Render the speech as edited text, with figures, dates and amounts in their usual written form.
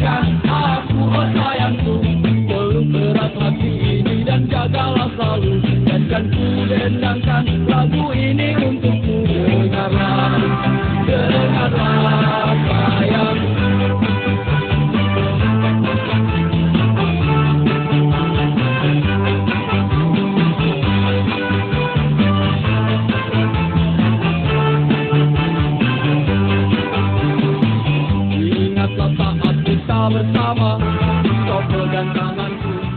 dengarkan aku, oh sayangku. Peluk erat hati ini dan jagalah selalu. Dan kan ku dendangkan lagu ini untukmu. Dengarlah, dengarlah sayang. Ingatlah saat kita bersama, kau pegang tanganku.